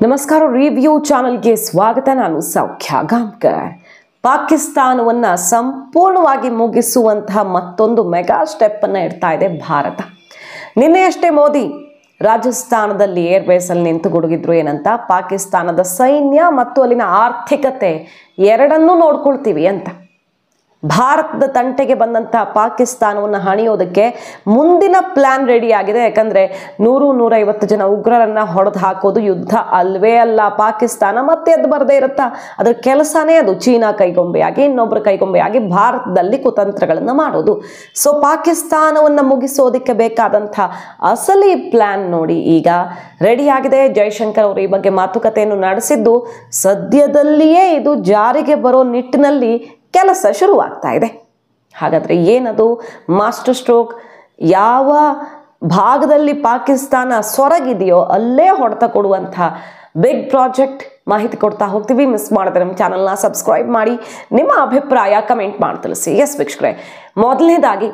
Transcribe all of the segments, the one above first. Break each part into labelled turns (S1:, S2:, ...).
S1: ನಮಸ್ಕಾರ, ರಿವ್ಯೂ ಚಾನೆಲ್ಗೆ ಸ್ವಾಗತ. ನಾನು ಸೌಖ್ಯ ಗಾಂವ್ಕರ್. ಪಾಕಿಸ್ತಾನವನ್ನು ಸಂಪೂರ್ಣವಾಗಿ ಮುಗಿಸುವಂತಹ ಮತ್ತೊಂದು ಮೆಗಾ ಸ್ಟೆಪ್ ಅನ್ನು ಇಡ್ತಾ ಇದೆ ಭಾರತ. ನಿನ್ನೆಯಷ್ಟೇ ಮೋದಿ ರಾಜಸ್ಥಾನದಲ್ಲಿ ಏರ್ಬೇಸಲ್ಲಿ ನಿಂತು ಗುಡುಗಿದ್ರು. ಏನಂತ, ಪಾಕಿಸ್ತಾನದ ಸೈನ್ಯ ಮತ್ತು ಅಲ್ಲಿನ ಆರ್ಥಿಕತೆ ಎರಡನ್ನೂ ನೋಡ್ಕೊಳ್ತೀವಿ ಅಂತ. ಭಾರತದ ತಂಟೆಗೆ ಬಂದಂತಹ ಪಾಕಿಸ್ತಾನವನ್ನು ಹಣಿಯೋದಕ್ಕೆ ಮುಂದಿನ ಪ್ಲಾನ್ ರೆಡಿ ಆಗಿದೆ. ಯಾಕಂದರೆ 100-150 ಜನ ಉಗ್ರರನ್ನು ಹೊಡೆದು ಹಾಕೋದು ಯುದ್ಧ ಅಲ್ವೇ ಅಲ್ಲ. ಪಾಕಿಸ್ತಾನ ಮತ್ತೆ ಎದ್ದು ಬರದೇ ಇರುತ್ತಾ, ಅದರ ಕೆಲಸನೇ ಅದು. ಚೀನಾ ಕೈಗೊಂಬೆಯಾಗಿ, ಇನ್ನೊಬ್ಬರ ಕೈಗೊಂಬೆಯಾಗಿ ಭಾರತದಲ್ಲಿ ಕುತಂತ್ರಗಳನ್ನು ಮಾಡೋದು. ಸೊ ಪಾಕಿಸ್ತಾನವನ್ನು ಮುಗಿಸೋದಕ್ಕೆ ಬೇಕಾದಂಥ ಅಸಲಿ ಪ್ಲಾನ್ ನೋಡಿ ಈಗ ರೆಡಿ ಆಗಿದೆ. ಜೈಶಂಕರ್ ಅವರು ಈ ಬಗ್ಗೆ ಮಾತುಕತೆಯನ್ನು ನಡೆಸಿದ್ದು, ಸದ್ಯದಲ್ಲಿಯೇ ಇದು ಜಾರಿಗೆ ಬರೋ ನಿಟ್ಟಿನಲ್ಲಿ ಕೆಲಸ ಶುರುವಾಗ್ತಾ ಇದೆ. ಹಾಗಾದರೆ ಏನದು ಮಾಸ್ಟರ್ ಸ್ಟ್ರೋಕ್? ಯಾವ ಭಾಗದಲ್ಲಿ ಪಾಕಿಸ್ತಾನ ಸೊರಗಿದೆಯೋ ಅಲ್ಲೇ ಹೊಡೆತ ಕೊಡುವಂಥ ಬಿಗ್ ಪ್ರಾಜೆಕ್ಟ್ ಮಾಹಿತಿ ಕೊಡ್ತಾ ಹೋಗ್ತೀವಿ. ಮಿಸ್ ಮಾಡಿದ್ರೆ ನಮ್ಮ ಚಾನಲ್ನ ಸಬ್ಸ್ಕ್ರೈಬ್ ಮಾಡಿ, ನಿಮ್ಮ ಅಭಿಪ್ರಾಯ ಕಮೆಂಟ್ ಮಾಡಿ ತಿಳಿಸಿ. ಎಸ್ ವೀಕ್ಷಕರೇ, ಮೊದಲನೇದಾಗಿ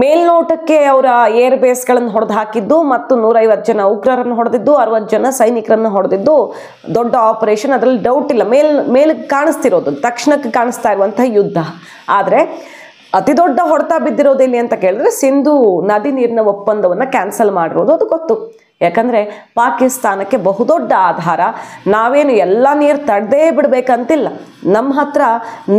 S1: ಮೇಲ್ನೋಟಕ್ಕೆ ಅವರ ಏರ್ ಬೇಸ್ಗಳನ್ನು ಹೊಡೆದು ಹಾಕಿದ್ದು ಮತ್ತು 150 ಜನ ಉಗ್ರರನ್ನು ಹೊಡೆದಿದ್ದು, 60 ಜನ ಸೈನಿಕರನ್ನು ಹೊಡೆದಿದ್ದು ದೊಡ್ಡ ಆಪರೇಷನ್, ಅದರಲ್ಲಿ ಡೌಟ್ ಇಲ್ಲ. ಮೇಲಿಗೆ ಕಾಣಿಸ್ತಿರೋದು, ತಕ್ಷಣಕ್ಕೆ ಕಾಣಿಸ್ತಾ ಇರುವಂಥ ಯುದ್ಧ. ಆದರೆ ಅತಿ ದೊಡ್ಡ ಹೊಡೆತ ಬಿದ್ದಿರೋದಿಲ್ಲ ಅಂತ ಕೇಳಿದ್ರೆ ಸಿಂಧೂ ನದಿ ನೀರಿನ ಒಪ್ಪಂದವನ್ನು ಕ್ಯಾನ್ಸಲ್ ಮಾಡಿರೋದು, ಅದು ಗೊತ್ತು. ಯಾಕಂದರೆ ಪಾಕಿಸ್ತಾನಕ್ಕೆ ಬಹುದೊಡ್ಡ ಆಧಾರ. ನಾವೇನು ಎಲ್ಲ ನೀರು ತಡೆದೇ ಬಿಡಬೇಕಂತಿಲ್ಲ. ನಮ್ಮ ಹತ್ರ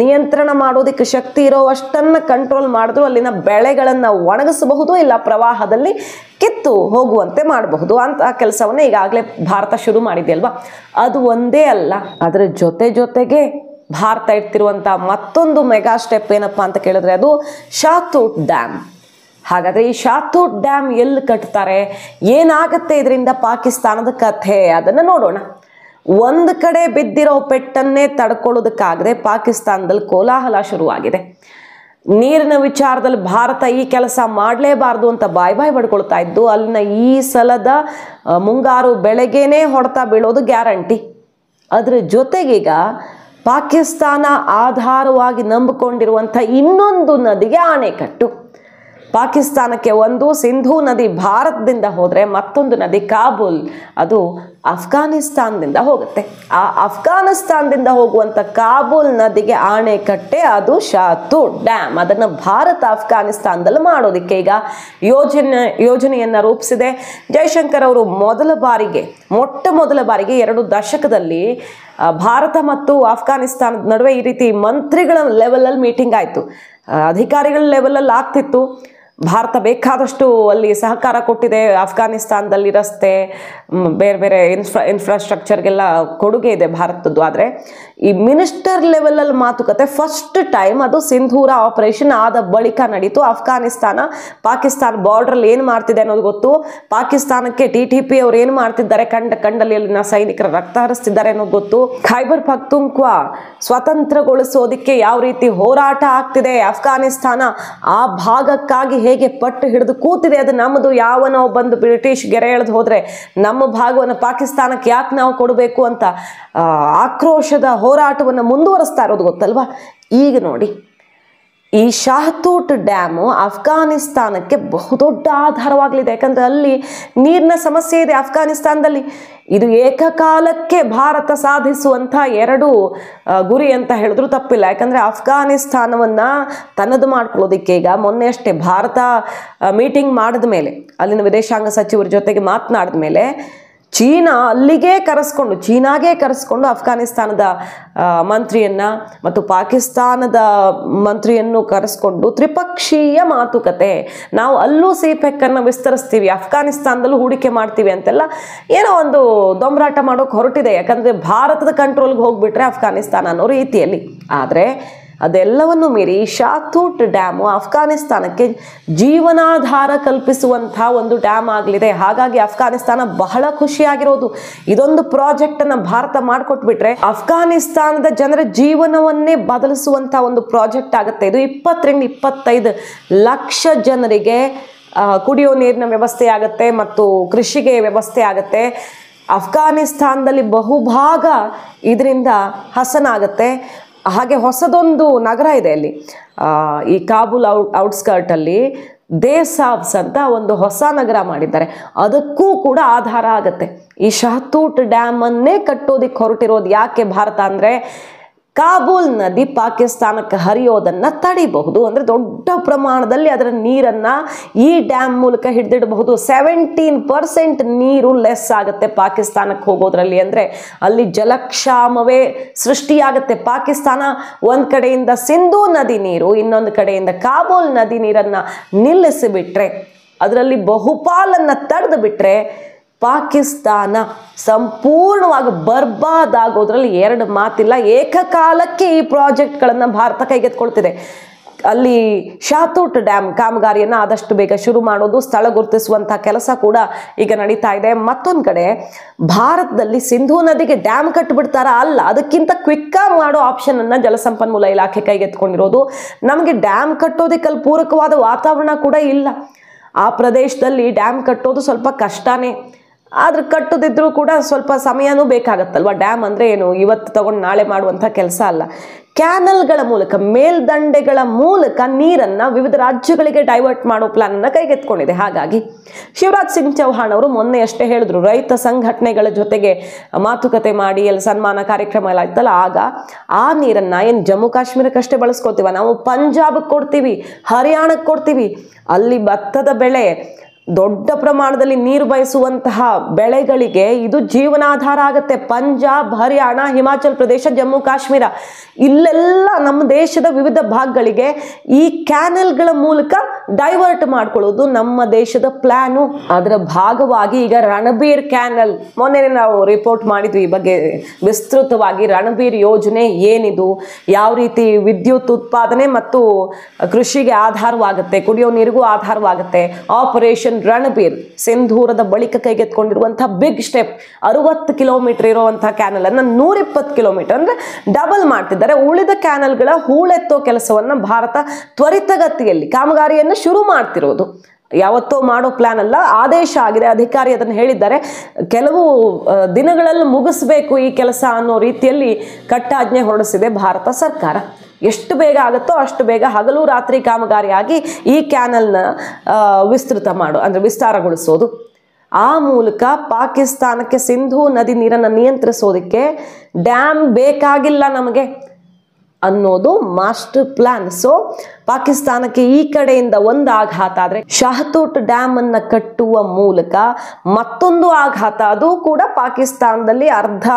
S1: ನಿಯಂತ್ರಣ ಮಾಡೋದಕ್ಕೆ ಶಕ್ತಿ ಇರೋ ಅಷ್ಟನ್ನು ಕಂಟ್ರೋಲ್ ಮಾಡಿದ್ರು ಅಲ್ಲಿನ ಬೆಳೆಗಳನ್ನು ಒಣಗಿಸಬಹುದು, ಇಲ್ಲ ಪ್ರವಾಹದಲ್ಲಿ ಕಿತ್ತು ಹೋಗುವಂತೆ ಮಾಡಬಹುದು ಅಂತ ಕೆಲಸವನ್ನು ಈಗಾಗಲೇ ಭಾರತ ಶುರು ಮಾಡಿದೆ ಅಲ್ವಾ. ಅದು ಒಂದೇ ಅಲ್ಲ, ಅದರ ಜೊತೆಗೆ ಭಾರತ ಇಡ್ತಿರುವಂಥ ಮತ್ತೊಂದು ಮೆಗಾ ಸ್ಟೆಪ್ ಏನಪ್ಪ ಅಂತ ಕೇಳಿದ್ರೆ ಅದು ಶಾತೂಟ್ ಡ್ಯಾಮ್. ಹಾಗಾದರೆ ಈ ಶಾತೂಟ್ ಡ್ಯಾಮ್ ಎಲ್ಲಿ ಕಟ್ತಾರೆ, ಏನಾಗುತ್ತೆ ಇದರಿಂದ ಪಾಕಿಸ್ತಾನದ ಕಥೆ, ಅದನ್ನು ನೋಡೋಣ. ಒಂದು ಕಡೆ ಬಿದ್ದಿರೋ ಪೆಟ್ಟನ್ನೇ ತಡ್ಕೊಳ್ಳೋದಕ್ಕಾಗದೆ ಪಾಕಿಸ್ತಾನದಲ್ಲಿ ಕೋಲಾಹಲ ಶುರುವಾಗಿದೆ. ನೀರಿನ ವಿಚಾರದಲ್ಲಿ ಭಾರತ ಈ ಕೆಲಸ ಮಾಡಲೇಬಾರ್ದು ಅಂತ ಬಾಯ್ ಬಡ್ಕೊಳ್ತಾ ಇದ್ದು, ಅಲ್ಲಿನ ಈ ಸಲದ ಮುಂಗಾರು ಬೆಳೆಗೇನೆ ಹೊಡೆತ ಬೀಳೋದು ಗ್ಯಾರಂಟಿ. ಅದರ ಜೊತೆಗೀಗ ಪಾಕಿಸ್ತಾನ ಆಧಾರವಾಗಿ ನಂಬಿಕೊಂಡಿರುವಂಥ ಇನ್ನೊಂದು ನದಿಗೆ ಆಣೆಕಟ್ಟು. ಪಾಕಿಸ್ತಾನಕ್ಕೆ ಒಂದು ಸಿಂಧೂ ನದಿ ಭಾರತದಿಂದ ಹೋದರೆ ಮತ್ತೊಂದು ನದಿ ಕಾಬೂಲ್, ಅದು ಅಫ್ಘಾನಿಸ್ತಾನದಿಂದ ಹೋಗುತ್ತೆ. ಆ ಅಫ್ಘಾನಿಸ್ತಾನದಿಂದ ಹೋಗುವಂಥ ಕಾಬೂಲ್ ನದಿಗೆ ಆಣೆಕಟ್ಟೆ ಅದು ಶಾತೂಟ್ ಡ್ಯಾಮ್. ಅದನ್ನು ಭಾರತ ಅಫ್ಘಾನಿಸ್ತಾನದಲ್ಲಿ ಮಾಡೋದಕ್ಕೆ ಈಗ ಯೋಜನೆಯನ್ನು ರೂಪಿಸಿದೆ. ಜೈಶಂಕರ್ ಅವರು ಮೊಟ್ಟ ಮೊದಲ ಬಾರಿಗೆ 2 ದಶಕದಲ್ಲಿ ಭಾರತ ಮತ್ತು ಅಫ್ಘಾನಿಸ್ತಾನದ ನಡುವೆ ಈ ರೀತಿ ಮಂತ್ರಿಗಳ ಲೆವೆಲಲ್ಲಿ ಮೀಟಿಂಗ್ ಆಯಿತು. ಅಧಿಕಾರಿಗಳ ಲೆವೆಲಲ್ಲಿ ಆಗ್ತಿತ್ತು. ಭಾರತ ಬೇಕಾದಷ್ಟು ಅಲ್ಲಿ ಸಹಕಾರ ಕೊಟ್ಟಿದೆ. ಅಫ್ಘಾನಿಸ್ತಾನದಲ್ಲಿ ರಸ್ತೆ, ಬೇರೆ ಇನ್ಫ್ರಾಸ್ಟ್ರಕ್ಚರ್ಗೆಲ್ಲ ಕೊಡುಗೆ ಇದೆ ಭಾರತದ್ದು. ಆದರೆ ಈ ಮಿನಿಸ್ಟರ್ ಲೆವೆಲಲ್ಲಿ ಮಾತುಕತೆ ಫಸ್ಟ್ ಟೈಮ್ ಅದು ಸಿಂಧೂರ ಆಪರೇಷನ್ ಆದ ಬಳಿಕ ನಡೀತು. ಪಾಕಿಸ್ತಾನ ಬಾರ್ಡ್ರಲ್ಲಿ ಏನು ಮಾಡ್ತಿದೆ ಅನ್ನೋದು ಗೊತ್ತು. ಪಾಕಿಸ್ತಾನಕ್ಕೆ TTP ಅವ್ರು ಏನು ಮಾಡ್ತಿದ್ದಾರೆ, ಕಂಡಲ್ಲಿ ಅಲ್ಲಿನ ಸೈನಿಕರ ರಕ್ತ ಹರಿಸ್ತಿದ್ದಾರೆ ಅನ್ನೋದು ಗೊತ್ತು. ಖೈಬರ್ ಪಖ್ತೂನ್ಖ್ವಾ ಸ್ವತಂತ್ರಗೊಳಿಸೋದಕ್ಕೆ ಯಾವ ರೀತಿ ಹೋರಾಟ ಆಗ್ತಿದೆ, ಅಫ್ಘಾನಿಸ್ತಾನ ಆ ಭಾಗಕ್ಕಾಗಿ ಹೇಗೆ ಪಟ್ಟು ಹಿಡಿದು ಕೂತಿದೆ, ಅದು ನಮ್ಮದು, ಯಾವನೋ ಬಂದು ಬ್ರಿಟಿಷ್ ಗೆರೆ ಎಳೆದು ಹೋದರೆ ನಮ್ಮ ಭಾಗವನ್ನು ಪಾಕಿಸ್ತಾನಕ್ಕೆ ಯಾಕೆ ನಾವು ಕೊಡಬೇಕು ಅಂತ ಆಕ್ರೋಶದ ಹೋರಾಟವನ್ನು ಮುಂದುವರಿಸ್ತಾ ಇರೋದು ಗೊತ್ತಲ್ವಾ. ಈಗ ನೋಡಿ, ಈ ಶಾತೂಟ್ ಡ್ಯಾಮು ಅಫ್ಘಾನಿಸ್ತಾನಕ್ಕೆ ಬಹುದೊಡ್ಡ ಆಧಾರವಾಗಲಿದೆ. ಯಾಕಂದರೆ ಅಲ್ಲಿ ನೀರಿನ ಸಮಸ್ಯೆ ಇದೆ ಅಫ್ಘಾನಿಸ್ತಾನದಲ್ಲಿ. ಇದು ಏಕಕಾಲಕ್ಕೆ ಭಾರತ ಸಾಧಿಸುವಂಥ 2 ಗುರಿ ಅಂತ ಹೇಳಿದ್ರು ತಪ್ಪಿಲ್ಲ. ಯಾಕಂದರೆ ಅಫ್ಘಾನಿಸ್ತಾನವನ್ನು ತನ್ನದು ಮಾಡ್ಕೊಳ್ಳೋದಕ್ಕೆ ಈಗ ಮೊನ್ನೆಯಷ್ಟೇ ಭಾರತ ಮೀಟಿಂಗ್ ಮಾಡಿದ ಮೇಲೆ, ಅಲ್ಲಿನ ವಿದೇಶಾಂಗ ಸಚಿವರ ಜೊತೆಗೆ ಮಾತನಾಡಿದ ಮೇಲೆ ಚೀನಾಗೆ ಕರೆಸ್ಕೊಂಡು ಅಫ್ಘಾನಿಸ್ತಾನದ ಮಂತ್ರಿಯನ್ನು ಮತ್ತು ಪಾಕಿಸ್ತಾನದ ಮಂತ್ರಿಯನ್ನು ಕರೆಸ್ಕೊಂಡು ತ್ರಿಪಕ್ಷೀಯ ಮಾತುಕತೆ, ನಾವು ಅಲ್ಲೂ ಸಿಪೆಕ್ಕನ್ನು ವಿಸ್ತರಿಸ್ತೀವಿ, ಅಫ್ಘಾನಿಸ್ತಾನದಲ್ಲೂ ಹೂಡಿಕೆ ಮಾಡ್ತೀವಿ ಅಂತೆಲ್ಲ ಏನೋ ಒಂದು ದೊಂಬರಾಟ ಮಾಡೋಕೆ ಹೊರಟಿದೆ. ಯಾಕಂದರೆ ಭಾರತದ ಕಂಟ್ರೋಲ್ಗೆ ಹೋಗ್ಬಿಟ್ರೆ ಅಫ್ಘಾನಿಸ್ತಾನ ಅನ್ನೋ ರೀತಿಯಲ್ಲಿ. ಆದರೆ ಅದೆಲ್ಲವನ್ನು ಮೀರಿ ಶಾತೂಟ್ ಡ್ಯಾಮು ಅಫ್ಘಾನಿಸ್ತಾನಕ್ಕೆ ಜೀವನಾಧಾರ ಕಲ್ಪಿಸುವಂಥ ಒಂದು ಡ್ಯಾಮ್ ಆಗಲಿದೆ. ಹಾಗಾಗಿ ಅಫ್ಘಾನಿಸ್ತಾನ ಬಹಳ ಖುಷಿಯಾಗಿರೋದು. ಇದೊಂದು ಪ್ರಾಜೆಕ್ಟನ್ನು ಭಾರತ ಮಾಡಿಕೊಟ್ಬಿಟ್ರೆ ಅಫ್ಘಾನಿಸ್ತಾನದ ಜನರ ಜೀವನವನ್ನೇ ಬದಲಿಸುವಂಥ ಒಂದು ಪ್ರಾಜೆಕ್ಟ್ ಆಗುತ್ತೆ. ಇದು 20-25 ಲಕ್ಷ ಜನರಿಗೆ ಕುಡಿಯೋ ನೀರಿನ ವ್ಯವಸ್ಥೆ ಆಗುತ್ತೆ ಮತ್ತು ಕೃಷಿಗೆ ವ್ಯವಸ್ಥೆ ಆಗುತ್ತೆ. ಅಫ್ಘಾನಿಸ್ತಾನದಲ್ಲಿ ಬಹುಭಾಗ ಇದರಿಂದ ಹಸನಾಗುತ್ತೆ. ಹಾಗೆ ಹೊಸದೊಂದು ನಗರ ಇದೆ ಅಲ್ಲಿ, ಈ ಕಾಬೂಲ್ ಔಟ್ಸ್ಕರ್ಟಲ್ಲಿ ದೇಸಾವ್ಸ್ ಅಂತ ಒಂದು ಹೊಸ ನಗರ ಮಾಡಿದ್ದಾರೆ. ಅದಕ್ಕೂ ಕೂಡ ಆಧಾರ ಆಗುತ್ತೆ. ಈ ಶಹತೂಟ್ ಡ್ಯಾಮ್ ಅನ್ನೇ ಕಟ್ಟೋದಿಕ್ಕೆ ಹೊರಟಿರೋದು ಯಾಕೆ ಭಾರತ ಅಂದ್ರೆ ಕಾಬೂಲ್ ನದಿ ಪಾಕಿಸ್ತಾನಕ್ಕೆ ಹರಿಯೋದನ್ನ ತಡಿಬಹುದು, ಅಂದ್ರೆ ದೊಡ್ಡ ಪ್ರಮಾಣದಲ್ಲಿ ಅದರ ನೀರನ್ನ ಈ ಡ್ಯಾಮ್ ಮೂಲಕ ಹಿಡಿದಿಡಬಹುದು. 17% ನೀರು ಲೆಸ್ ಆಗುತ್ತೆ ಪಾಕಿಸ್ತಾನಕ್ಕೆ ಹೋಗೋದ್ರಲ್ಲಿ, ಅಂದ್ರೆ ಅಲ್ಲಿ ಜಲಕ್ಷಾಮವೇ ಸೃಷ್ಟಿಯಾಗುತ್ತೆ. ಪಾಕಿಸ್ತಾನ ಒಂದ್ ಕಡೆಯಿಂದ ಸಿಂಧೂ ನದಿ ನೀರು, ಇನ್ನೊಂದು ಕಡೆಯಿಂದ ಕಾಬೂಲ್ ನದಿ ನೀರನ್ನ ನಿಲ್ಲಿಸಿಬಿಟ್ರೆ, ಅದರಲ್ಲಿ ಬಹುಪಾಲನ್ನ ತಡೆದು ಬಿಟ್ರೆ ಪಾಕಿಸ್ತಾನ ಸಂಪೂರ್ಣವಾಗಿ ಬರ್ಬಾದ್ ಆಗೋದ್ರಲ್ಲಿ ಎರಡು ಮಾತಿಲ್ಲ. ಏಕಕಾಲಕ್ಕೆ ಈ ಪ್ರಾಜೆಕ್ಟ್ಗಳನ್ನು ಭಾರತ ಕೈಗೆತ್ಕೊಳ್ತಿದೆ. ಅಲ್ಲಿ ಶಹತೂಟ್ ಡ್ಯಾಮ್ ಕಾಮಗಾರಿಯನ್ನು ಆದಷ್ಟು ಬೇಗ ಶುರು ಮಾಡೋದು, ಸ್ಥಳ ಗುರುತಿಸುವಂತಹ ಕೆಲಸ ಕೂಡ ಈಗ ನಡೀತಾ ಇದೆ. ಮತ್ತೊಂದು ಕಡೆ ಭಾರತದಲ್ಲಿ ಸಿಂಧೂ ನದಿಗೆ ಡ್ಯಾಮ್ ಕಟ್ಟಿಬಿಡ್ತಾರ, ಅಲ್ಲ, ಅದಕ್ಕಿಂತ ಕ್ವಿಕ್ಕಾಗಿ ಮಾಡೋ ಆಪ್ಷನ್ ಅನ್ನ ಜಲಸಂಪನ್ಮೂಲ ಇಲಾಖೆ ಕೈಗೆತ್ಕೊಂಡಿರೋದು. ನಮಗೆ ಡ್ಯಾಮ್ ಕಟ್ಟೋದಕ್ಕೆ ಅಲ್ಲಿ ಪೂರಕವಾದ ವಾತಾವರಣ ಕೂಡ ಇಲ್ಲ. ಆ ಪ್ರದೇಶದಲ್ಲಿ ಡ್ಯಾಮ್ ಕಟ್ಟೋದು ಸ್ವಲ್ಪ ಕಷ್ಟನೇ, ಆದ್ರೆ ಕಟ್ಟದಿದ್ರೂ ಕೂಡ ಸ್ವಲ್ಪ ಸಮಯನೂ ಬೇಕಾಗತ್ತಲ್ವ. ಡ್ಯಾಮ್ ಅಂದ್ರೆ ಏನು ಇವತ್ತು ತಗೊಂಡು ನಾಳೆ ಮಾಡುವಂಥ ಕೆಲಸ ಅಲ್ಲ. ಕ್ಯಾನಲ್ಗಳ ಮೂಲಕ, ಮೇಲ್ದಂಡೆಗಳ ಮೂಲಕ ನೀರನ್ನ ವಿವಿಧ ರಾಜ್ಯಗಳಿಗೆ ಡೈವರ್ಟ್ ಮಾಡೋ ಪ್ಲಾನ್ ಅನ್ನ ಕೈಗೆತ್ಕೊಂಡಿದೆ. ಹಾಗಾಗಿ ಶಿವರಾಜ್ ಸಿಂಗ್ ಚೌಹಾಣ್ ಅವರು ಮೊನ್ನೆ ಅಷ್ಟೇ ಹೇಳಿದ್ರು, ರೈತ ಸಂಘಟನೆಗಳ ಜೊತೆಗೆ ಮಾತುಕತೆ ಮಾಡಿ ಅಲ್ಲಿ ಸನ್ಮಾನ ಕಾರ್ಯಕ್ರಮ ಎಲ್ಲ ಆಯ್ತಲ್ಲ, ಆಗ ಆ ನೀರನ್ನ ಏನು ಜಮ್ಮು ಕಾಶ್ಮೀರಕ್ಕಷ್ಟೇ ಬಳಸ್ಕೊಳ್ತೀವ, ನಾವು ಪಂಜಾಬ್ಗೆ ಕೊಡ್ತೀವಿ, ಹರಿಯಾಣಕ್ಕೆ ಕೊಡ್ತೀವಿ. ಅಲ್ಲಿ ಭತ್ತದ ಬೆಳೆ ದೊಡ್ಡ ಪ್ರಮಾಣದಲ್ಲಿ ನೀರು ಬಯಸುವಂತಹ ಬೆಳೆಗಳಿಗೆ ಇದು ಜೀವನಾಧಾರ ಆಗುತ್ತೆ. ಪಂಜಾಬ್, ಹರಿಯಾಣ, ಹಿಮಾಚಲ್ ಪ್ರದೇಶ, ಜಮ್ಮು ಕಾಶ್ಮೀರ ಇಲ್ಲೆಲ್ಲ ನಮ್ಮ ದೇಶದ ವಿವಿಧ ಭಾಗಗಳಿಗೆ ಈ ಕ್ಯಾನಲ್ಗಳ ಮೂಲಕ ಡೈವರ್ಟ್ ಮಾಡ್ಕೊಳ್ಳೋದು ನಮ್ಮ ದೇಶದ ಪ್ಲಾನು. ಅದರ ಭಾಗವಾಗಿ ಈಗ ರಣಬೀರ್ ಕ್ಯಾನಲ್, ಮೊನ್ನೆ ನಾವು ರಿಪೋರ್ಟ್ ಮಾಡಿದ್ವಿ ಈ ಬಗ್ಗೆ ವಿಸ್ತೃತವಾಗಿ. ರಣಬೀರ್ ಯೋಜನೆ ಏನಿದು, ಯಾವ ರೀತಿ ವಿದ್ಯುತ್ ಉತ್ಪಾದನೆ ಮತ್ತು ಕೃಷಿಗೆ ಆಧಾರವಾಗುತ್ತೆ, ಕುಡಿಯೋ ನೀರಿಗೂ ಆಧಾರವಾಗುತ್ತೆ. ಆಪರೇಷನ್ ರಣಬೀರ್ ಸಿಂಧೂರದ ಬಳಿಕ ಕೈಗೆತ್ಕೊಂಡಿರುವಂತಹ ಬಿಗ್ ಸ್ಟೆಪ್. 60 ಕಿಲೋಮೀಟರ್ ಇರುವಂತಹ ಕ್ಯಾನಲ್ ಅನ್ನ 120 ಕಿಲೋಮೀಟರ್ ಅಂದ್ರೆ ಡಬಲ್ ಮಾಡ್ತಿದ್ದಾರೆ. ಉಳಿದ ಕ್ಯಾನಲ್ಗಳ ಹೂಳೆತ್ತೋ ಕೆಲಸವನ್ನ ಭಾರತ ತ್ವರಿತಗತಿಯಲ್ಲಿ ಕಾಮಗಾರಿಯನ್ನು ಶುರು ಮಾಡ್ತಿರೋದು. ಯಾವತ್ತೋ ಮಾಡೋ ಪ್ಲಾನ್ ಅಲ್ಲ, ಆದೇಶ ಆಗಿದೆ, ಅಧಿಕಾರಿ ಅದನ್ನು ಹೇಳಿದ್ದಾರೆ. ಕೆಲವು ದಿನಗಳಲ್ಲಿ ಮುಗಿಸ್ಬೇಕು ಈ ಕೆಲಸ ಅನ್ನೋ ರೀತಿಯಲ್ಲಿ ಕಟ್ಟಾಜ್ಞೆ ಹೊರಡಿಸಿದೆ ಭಾರತ ಸರ್ಕಾರ. ಎಷ್ಟು ಬೇಗ ಆಗುತ್ತೋ ಅಷ್ಟು ಬೇಗ ಹಗಲು ರಾತ್ರಿ ಕಾಮಗಾರಿಯಾಗಿ ಈ ಕ್ಯಾನಲ್ನ ವಿಸ್ತಾರಗೊಳಿಸೋದು. ಆ ಮೂಲಕ ಪಾಕಿಸ್ತಾನಕ್ಕೆ ಸಿಂಧೂ ನದಿ ನೀರನ್ನು ನಿಯಂತ್ರಿಸೋದಕ್ಕೆ ಡ್ಯಾಮ್ ಬೇಕಾಗಿಲ್ಲ ನಮಗೆ ಅನ್ನೋದು ಮಾಸ್ಟರ್ ಪ್ಲಾನ್. ಸೊ ಪಾಕಿಸ್ತಾನಕ್ಕೆ ಈ ಕಡೆಯಿಂದ ಒಂದು ಆಘಾತ ಆದರೆ ಶಹತೂಟ್ ಡ್ಯಾಮ್ ಅನ್ನ ಕಟ್ಟುವ ಮೂಲಕ ಮತ್ತೊಂದು ಆಘಾತ, ಅದು ಕೂಡ ಪಾಕಿಸ್ತಾನದಲ್ಲಿ ಅರ್ಧ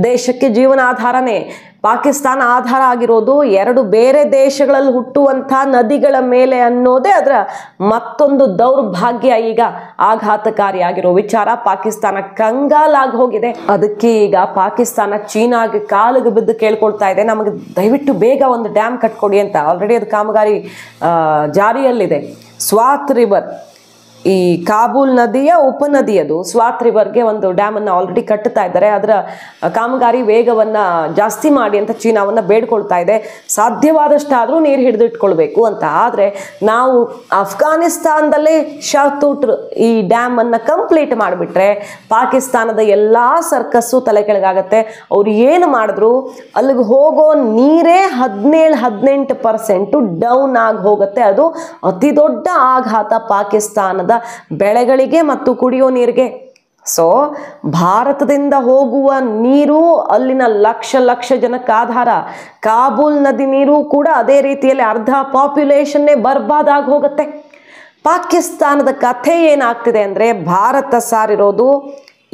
S1: ದೇಶಕ್ಕೆ ಜೀವನಾಧಾರನೇ. ಪಾಕಿಸ್ತಾನ ಆಧಾರ ಆಗಿರೋದು ಎರಡು ಬೇರೆ ದೇಶಗಳಲ್ಲಿ ಹುಟ್ಟುವಂಥ ನದಿಗಳ ಮೇಲೆ ಅನ್ನೋದೇ ಅದರ ಮತ್ತೊಂದು ದೌರ್ಭಾಗ್ಯ. ಈಗ ಆಘಾತಕಾರಿಯಾಗಿರೋ ವಿಚಾರ, ಪಾಕಿಸ್ತಾನ ಕಂಗಾಲಾಗಿ ಹೋಗಿದೆ. ಅದಕ್ಕೆ ಈಗ ಪಾಕಿಸ್ತಾನ ಚೀನಾಗೆ ಕಾಲಿಗೆ ಬಿದ್ದು ಕೇಳ್ಕೊಳ್ತಾ ಇದೆ, ನಮಗೆ ದಯವಿಟ್ಟು ಬೇಗ ಒಂದು ಡ್ಯಾಮ್ ಕಟ್ಕೊಡಿ ಅಂತ. ಆಲ್ರೆಡಿ ಅದು ಕಾಮಗಾರಿ ಜಾರಿಯಲ್ಲಿದೆ. ಸ್ವಾತ್ ರಿವರ್, ಈ ಕಾಬೂಲ್ ನದಿಯ ಉಪನದಿ, ಅದು ಸ್ವಾತ್ ರಿವರ್ಗೆ ಒಂದು ಡ್ಯಾಮ್ ಅನ್ನು ಆಲ್ರೆಡಿ ಕಟ್ಟುತ್ತಾ ಇದ್ದಾರೆ. ಅದರ ಕಾಮಗಾರಿ ವೇಗವನ್ನ ಜಾಸ್ತಿ ಮಾಡಿ ಅಂತ ಚೀನಾವನ್ನ ಬೇಡ್ಕೊಳ್ತಾ ಇದೆ. ಸಾಧ್ಯವಾದಷ್ಟಾದ್ರೂ ನೀರು ಹಿಡಿದಿಟ್ಕೊಳ್ಬೇಕು ಅಂತ. ಆದ್ರೆ ನಾವು ಅಫ್ಘಾನಿಸ್ತಾನದಲ್ಲೇ ಶಹತೂಟ್ ಈ ಡ್ಯಾಮ್ ಅನ್ನ ಕಂಪ್ಲೀಟ್ ಮಾಡಿಬಿಟ್ರೆ ಪಾಕಿಸ್ತಾನದ ಎಲ್ಲಾ ಸರ್ಕಸ್ಸು ತಲೆ ಕೆಳಗಾಗತ್ತೆ. ಅವ್ರು ಏನು ಮಾಡಿದ್ರು ಅಲ್ಲಿಗೆ ಹೋಗೋ ನೀರೇ 17-18% ಡೌನ್ ಆಗಿ ಹೋಗುತ್ತೆ. ಅದು ಅತಿ ದೊಡ್ಡ ಆಘಾತ ಪಾಕಿಸ್ತಾನದ ಬೆಳೆಗಳಿಗೆ ಮತ್ತು ಕುಡಿಯೋ ನೀರಿಗೆ. ಸೊ ಭಾರತದಿಂದ ಹೋಗುವ ನೀರು ಅಲ್ಲಿನ ಲಕ್ಷ ಜನಕ್ಕೆ ಆಧಾರ. ಕಾಬೂಲ್ ನದಿ ನೀರು ಕೂಡ ಅದೇ ರೀತಿಯಲ್ಲಿ ಅರ್ಧ ಪಾಪ್ಯುಲೇಷನ್ನೇ ಬರ್ಬಾದಾಗಿ ಹೋಗುತ್ತೆ. ಪಾಕಿಸ್ತಾನದ ಕಥೆ ಏನಾಗ್ತಿದೆ ಅಂದ್ರೆ, ಭಾರತ ಸಾರಿರೋದು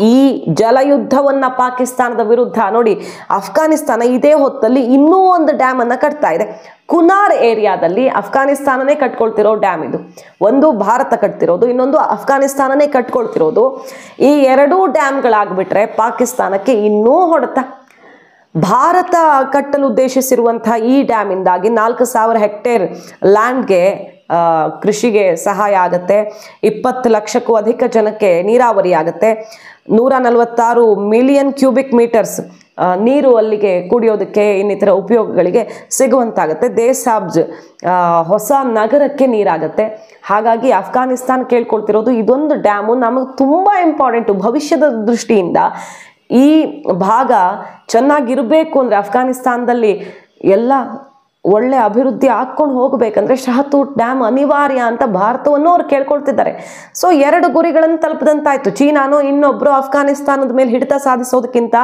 S1: ಈ ಜಲಯುದ್ಧವನ್ನ ಪಾಕಿಸ್ತಾನದ ವಿರುದ್ಧ. ನೋಡಿ, ಅಫ್ಘಾನಿಸ್ತಾನ ಇದೇ ಹೊತ್ತಲ್ಲಿ ಇನ್ನೂ ಒಂದು ಡ್ಯಾಮ್ ಅನ್ನ ಕಟ್ತಾ ಇದೆ. ಕುನಾರ್ ಏರಿಯಾದಲ್ಲಿ ಅಫ್ಘಾನಿಸ್ತಾನನೇ ಕಟ್ಕೊಳ್ತಿರೋ ಡ್ಯಾಮ್ ಇದು. ಒಂದು ಭಾರತ ಕಟ್ತಿರೋದು, ಇನ್ನೊಂದು ಅಫ್ಘಾನಿಸ್ತಾನನೇ ಕಟ್ಕೊಳ್ತಿರೋದು. ಈ ಎರಡೂ ಡ್ಯಾಮ್ಗಳಾಗ್ಬಿಟ್ರೆ ಪಾಕಿಸ್ತಾನಕ್ಕೆ ಇನ್ನೂ ಹೊಡೆತ. ಭಾರತ ಕಟ್ಟಲು ಉದ್ದೇಶಿಸಿರುವಂತಹ ಈ ಡ್ಯಾಮ್ ಇಂದಾಗಿ 4,000 ಹೆಕ್ಟೇರ್ ಲ್ಯಾಂಡ್ಗೆ ಕೃಷಿಗೆ ಸಹಾಯ ಆಗುತ್ತೆ. 20 ಲಕ್ಷಕ್ಕೂ ಅಧಿಕ ಜನಕ್ಕೆ ನೀರಾವರಿ ಆಗುತ್ತೆ. 146 ಮಿಲಿಯನ್ ಕ್ಯೂಬಿಕ್ ಮೀಟರ್ಸ್ ನೀರು ಅಲ್ಲಿಗೆ ಕುಡಿಯೋದಕ್ಕೆ ಇನ್ನಿತರ ಉಪಯೋಗಗಳಿಗೆ ಸಿಗುವಂತಾಗುತ್ತೆ. ದೇಸಾಬ್ಜ್ ಹೊಸ ನಗರಕ್ಕೆ ನೀರಾಗುತ್ತೆ. ಹಾಗಾಗಿ ಅಫ್ಘಾನಿಸ್ತಾನ ಕೇಳ್ಕೊಳ್ತಿರೋದು ಇದೊಂದು ಡ್ಯಾಮು ನಮಗೆ ತುಂಬ ಇಂಪಾರ್ಟೆಂಟು ಭವಿಷ್ಯದ ದೃಷ್ಟಿಯಿಂದ. ಈ ಭಾಗ ಚೆನ್ನಾಗಿರಬೇಕು ಅಂದರೆ ಅಫ್ಘಾನಿಸ್ತಾನದಲ್ಲಿ ಎಲ್ಲ ಒಳ್ಳೆ ಅಭಿವೃದ್ಧಿ ಹಾಕ್ಕೊಂಡು ಹೋಗಬೇಕಂದ್ರೆ ಶಹತೂತ್ ಡ್ಯಾಮ್ ಅನಿವಾರ್ಯ ಅಂತ ಭಾರತವನ್ನು ಅವ್ರು ಕೇಳ್ಕೊಳ್ತಿದ್ದಾರೆ. ಸೊ 2 ಗುರಿಗಳನ್ನು ತಲುಪದಂತಾಯ್ತು. ಚೀನಾನು ಇನ್ನೊಬ್ರು ಅಫ್ಘಾನಿಸ್ತಾನದ ಮೇಲೆ ಹಿಡಿತ ಸಾಧಿಸೋದಕ್ಕಿಂತ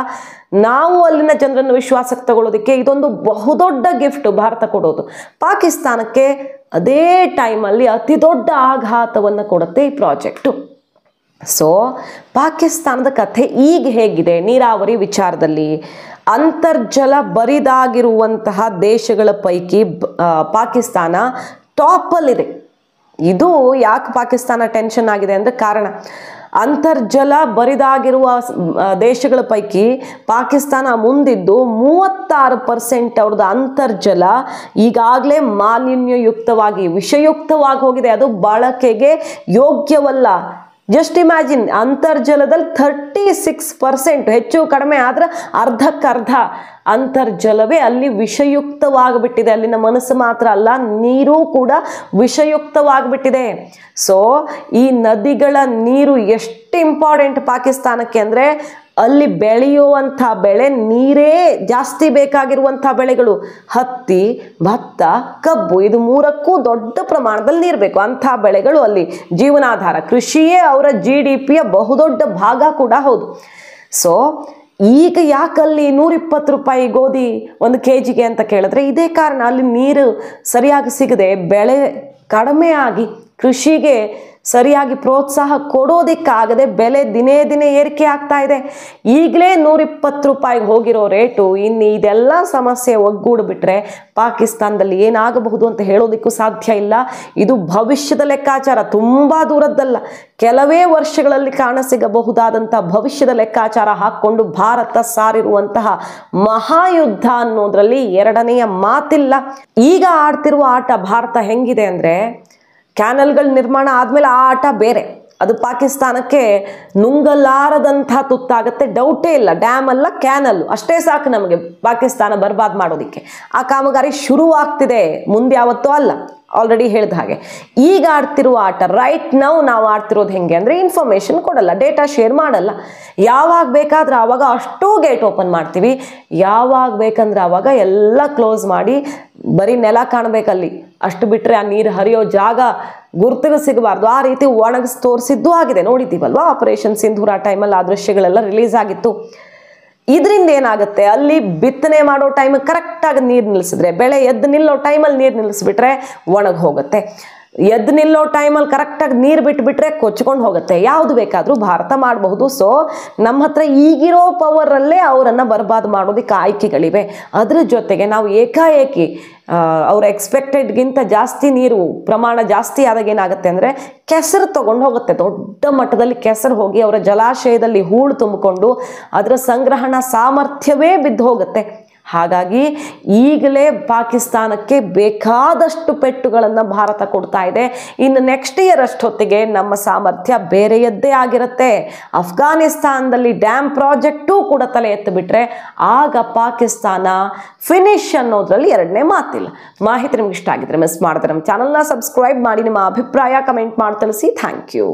S1: ನಾವು ಅಲ್ಲಿನ ಜನರನ್ನು ವಿಶ್ವಾಸಕ್ಕೆ ತಗೊಳ್ಳೋದಕ್ಕೆ ಇದೊಂದು ಬಹುದೊಡ್ಡ ಗಿಫ್ಟ್ ಭಾರತ ಕೊಡೋದು. ಪಾಕಿಸ್ತಾನಕ್ಕೆ ಅದೇ ಟೈಮಲ್ಲಿ ಅತಿ ದೊಡ್ಡ ಆಘಾತವನ್ನು ಕೊಡುತ್ತೆ ಈ ಪ್ರಾಜೆಕ್ಟು. ಸೊ ಪಾಕಿಸ್ತಾನದ ಕಥೆ ಈಗ ಹೇಗಿದೆ ನೀರಾವರಿ ವಿಚಾರದಲ್ಲಿ? ಅಂತರ್ಜಲ ಬರಿದಾಗಿರುವಂತಹ ದೇಶಗಳ ಪೈಕಿ ಪಾಕಿಸ್ತಾನ ಟಾಪಲ್ಲಿದೆ. ಇದು ಯಾಕೆ ಪಾಕಿಸ್ತಾನ ಟೆನ್ಷನ್ ಆಗಿದೆ ಅಂದರೆ ಕಾರಣ, ಅಂತರ್ಜಲ ಬರಿದಾಗಿರುವ ದೇಶಗಳ ಪೈಕಿ ಪಾಕಿಸ್ತಾನ ಮುಂದಿದ್ದು 36% ಅವ್ರದ್ದು ಅಂತರ್ಜಲ ಈಗಾಗಲೇ ಮಾಲಿನ್ಯಯುಕ್ತವಾಗಿ ವಿಷಯುಕ್ತವಾಗಿ ಹೋಗಿದೆ. ಅದು ಬಳಕೆಗೆ ಯೋಗ್ಯವಲ್ಲ. ಜಸ್ಟ್ ಇಮ್ಯಾಜಿನ್, ಅಂತರ್ಜಲದಲ್ಲಿ 36%, ಹೆಚ್ಚು ಕಡಿಮೆ ಆದ್ರೆ ಅರ್ಧಕ್ಕರ್ಧ ಅಂತರ್ಜಲವೇ ಅಲ್ಲಿ ವಿಷಯುಕ್ತವಾಗಿಬಿಟ್ಟಿದೆ. ಅಲ್ಲಿನ ಮನಸ್ಸು ಮಾತ್ರ ಅಲ್ಲ, ನೀರು ಕೂಡ ವಿಷಯುಕ್ತವಾಗಿಬಿಟ್ಟಿದೆ. ಸೊ ಈ ನದಿಗಳ ನೀರು ಎಷ್ಟು ಇಂಪಾರ್ಟೆಂಟ್ ಪಾಕಿಸ್ತಾನಕ್ಕೆ ಅಂದರೆ ಅಲ್ಲಿ ಬೆಳೆಯುವಂಥ ಬೆಳೆ ನೀರೇ ಜಾಸ್ತಿ ಬೇಕಾಗಿರುವಂಥ ಬೆಳೆಗಳು ಹತ್ತಿ, ಭತ್ತ, ಕಬ್ಬು, ಇದು 3ಕ್ಕೂ ದೊಡ್ಡ ಪ್ರಮಾಣದಲ್ಲಿ ನೀರು ಬೇಕು. ಅಂಥ ಬೆಳೆಗಳು ಅಲ್ಲಿ ಜೀವನಾಧಾರ. ಕೃಷಿಯೇ ಅವರ GDPಯ ಬಹುದೊಡ್ಡ ಭಾಗ ಕೂಡ ಹೌದು. ಸೊ ಈಗ ಯಾಕಲ್ಲಿ 120 ರೂಪಾಯಿ ಗೋಧಿ 1 kg ಅಂತ ಕೇಳಿದ್ರೆ ಇದೇ ಕಾರಣ. ಅಲ್ಲಿ ನೀರು ಸರಿಯಾಗಿ ಸಿಗದೆ ಬೆಳೆ ಕಡಿಮೆ ಆಗಿ ಕೃಷಿಗೆ ಸರಿಯಾಗಿ ಪ್ರೋತ್ಸಾಹ ಕೊಡೋದಕ್ಕಾಗದೆ ಬೆಲೆ ದಿನೇ ದಿನೇ ಏರಿಕೆ ಆಗ್ತಾ ಇದೆ. ಈಗಲೇ 120 ರೂಪಾಯಿಗೆ ಹೋಗಿರೋ ರೇಟು ಇನ್ನು ಇದೆಲ್ಲ ಸಮಸ್ಯೆ ಒಗ್ಗೂಡಿಬಿಟ್ರೆ ಪಾಕಿಸ್ತಾನದಲ್ಲಿ ಏನಾಗಬಹುದು ಅಂತ ಹೇಳೋದಕ್ಕೂ ಸಾಧ್ಯ ಇಲ್ಲ. ಇದು ಭವಿಷ್ಯದ ಲೆಕ್ಕಾಚಾರ, ತುಂಬ ದೂರದ್ದಲ್ಲ. ಕೆಲವೇ ವರ್ಷಗಳಲ್ಲಿ ಕಾಣಸಿಗಬಹುದಾದಂಥ ಭವಿಷ್ಯದ ಲೆಕ್ಕಾಚಾರ ಹಾಕ್ಕೊಂಡು ಭಾರತ ಸಾರಿರುವಂತಹ ಮಹಾಯುದ್ಧ ಅನ್ನೋದ್ರಲ್ಲಿ ಎರಡನೆಯ ಮಾತಿಲ್ಲ. ಈಗ ಆಡ್ತಿರುವ ಆಟ ಭಾರತ ಹೆಂಗಿದೆ ಅಂದರೆ, ಕ್ಯಾನಲ್ಗಳ ನಿರ್ಮಾಣ ಆದಮೇಲೆ ಆ ಆಟ ಬೇರೆ. ಅದು ಪಾಕಿಸ್ತಾನಕ್ಕೆ ನುಂಗಲಾರದಂಥ ತುತ್ತಾಗುತ್ತೆ, ಡೌಟೇ ಇಲ್ಲ. ಡ್ಯಾಮ್ ಅಲ್ಲ, ಕ್ಯಾನಲ್ಲು ಅಷ್ಟೇ ಸಾಕು ನಮಗೆ ಪಾಕಿಸ್ತಾನ ಬರ್ಬಾದ್ ಮಾಡೋದಕ್ಕೆ. ಆ ಕಾಮಗಾರಿ ಶುರುವಾಗ್ತಿದೆ, ಮುಂದೆ ಯಾವತ್ತೂ ಅಲ್ಲ. ಆಲ್ರೆಡಿ ಹೇಳಿದ ಹಾಗೆ ಈಗ ಆಡ್ತಿರುವ ಆಟ ರೈಟ್ ನಾವು ಆಡ್ತಿರೋದು ಹೆಂಗೆ ಅಂದರೆ, ಇನ್ಫಾರ್ಮೇಷನ್ ಕೊಡಲ್ಲ, ಡೇಟಾ ಶೇರ್ ಮಾಡಲ್ಲ. ಯಾವಾಗ ಬೇಕಾದ್ರೆ ಆವಾಗ ಅಷ್ಟೂ ಗೇಟ್ ಓಪನ್ ಮಾಡ್ತೀವಿ, ಯಾವಾಗ ಬೇಕಂದ್ರೆ ಆವಾಗ ಎಲ್ಲ ಕ್ಲೋಸ್ ಮಾಡಿ ಬರೀ ನೆಲ ಕಾಣಬೇಕಲ್ಲಿ. ಅಷ್ಟು ಬಿಟ್ಟರೆ ಆ ನೀರು ಹರಿಯೋ ಜಾಗ ಗುರುತಿಗೆ ಸಿಗಬಾರ್ದು. ಆ ರೀತಿ ಒಣಗಿಸಿ ತೋರಿಸಿದ್ದು ಆಗಿದೆ, ನೋಡಿದ್ದೀವಲ್ವಾ ಆಪರೇಷನ್ ಸಿಂಧೂರ ಟೈಮಲ್ಲಿ ಆ ದೃಶ್ಯಗಳೆಲ್ಲ ರಿಲೀಸ್ ಆಗಿತ್ತು. ಇದರಿಂದ ಏನಾಗುತ್ತೆ, ಅಲ್ಲಿ ಬಿತ್ತನೆ ಮಾಡೋ ಟೈಮ್ ಕರೆಕ್ಟಾಗಿ ನೀರು ನಿಲ್ಲಿಸಿದ್ರೆ, ಬೆಳೆ ಎದ್ದು ನಿಲ್ಲೋ ಟೈಮಲ್ಲಿ ನೀರು ನಿಲ್ಲಿಸ್ಬಿಟ್ರೆ ಒಣಗಿ ಹೋಗುತ್ತೆ. ಎದ್ದು ನಿಲ್ಲೋ ಟೈಮಲ್ಲಿ ಕರೆಕ್ಟಾಗಿ ನೀರು ಬಿಟ್ಬಿಟ್ರೆ ಕೊಚ್ಕೊಂಡು ಹೋಗುತ್ತೆ. ಯಾವುದು ಬೇಕಾದರೂ ಭಾರತ ಮಾಡಬಹುದು. ಸೊ ನಮ್ಮ ಹತ್ರ ಈಗಿರೋ ಪವರಲ್ಲೇ ಅವರನ್ನು ಬರ್ಬಾದ್ ಮಾಡೋದಕ್ಕೆ ಆಯ್ಕೆಗಳಿವೆ. ಅದ್ರ ಜೊತೆಗೆ ನಾವು ಏಕಾಏಕಿ ಅವ್ರ ಎಕ್ಸ್ಪೆಕ್ಟೆಡ್ಗಿಂತ ಜಾಸ್ತಿ ನೀರು ಪ್ರಮಾಣ ಜಾಸ್ತಿ ಆದಾಗ ಏನಾಗುತ್ತೆ ಅಂದರೆ ಕೆಸರು ತೊಗೊಂಡು ಹೋಗುತ್ತೆ. ದೊಡ್ಡ ಮಟ್ಟದಲ್ಲಿ ಕೆಸರು ಹೋಗಿ ಅವರ ಜಲಾಶಯದಲ್ಲಿ ಹೂಳು ತುಂಬಿಕೊಂಡು ಅದರ ಸಂಗ್ರಹಣಾ ಸಾಮರ್ಥ್ಯವೇ ಬಿದ್ದು ಹೋಗುತ್ತೆ. ಹಾಗಾಗಿ ಈಗಲೇ ಪಾಕಿಸ್ತಾನಕ್ಕೆ ಬೇಕಾದಷ್ಟು ಪೆಟ್ಟುಗಳನ್ನು ಭಾರತ ಕೊಡ್ತಾ ಇದೆ. ಇನ್ನು ನೆಕ್ಸ್ಟ್ ಇಯರ್ ಅಷ್ಟೊತ್ತಿಗೆ ನಮ್ಮ ಸಾಮರ್ಥ್ಯ ಬೇರೆಯದ್ದೇ ಆಗಿರುತ್ತೆ. ಅಫ್ಘಾನಿಸ್ತಾನದಲ್ಲಿ ಡ್ಯಾಮ್ ಪ್ರಾಜೆಕ್ಟೂ ಕೂಡ ತಲೆ ಎತ್ತಿಬಿಟ್ರೆ ಆಗ ಪಾಕಿಸ್ತಾನ ಫಿನಿಶ್ ಅನ್ನೋದ್ರಲ್ಲಿ ಎರಡನೇ ಮಾತಿಲ್ಲ. ಮಾಹಿತಿ ನಿಮ್ಗೆ ಇಷ್ಟ ಆಗಿದ್ರೆ ಮಿಸ್ ಮಾಡಿದ್ರೆ ನಮ್ಮ ಚಾನಲ್ನ ಸಬ್ಸ್ಕ್ರೈಬ್ ಮಾಡಿ, ನಿಮ್ಮ ಅಭಿಪ್ರಾಯ ಕಮೆಂಟ್ ಮಾಡಿ ತಿಳಿಸಿ. Thank you.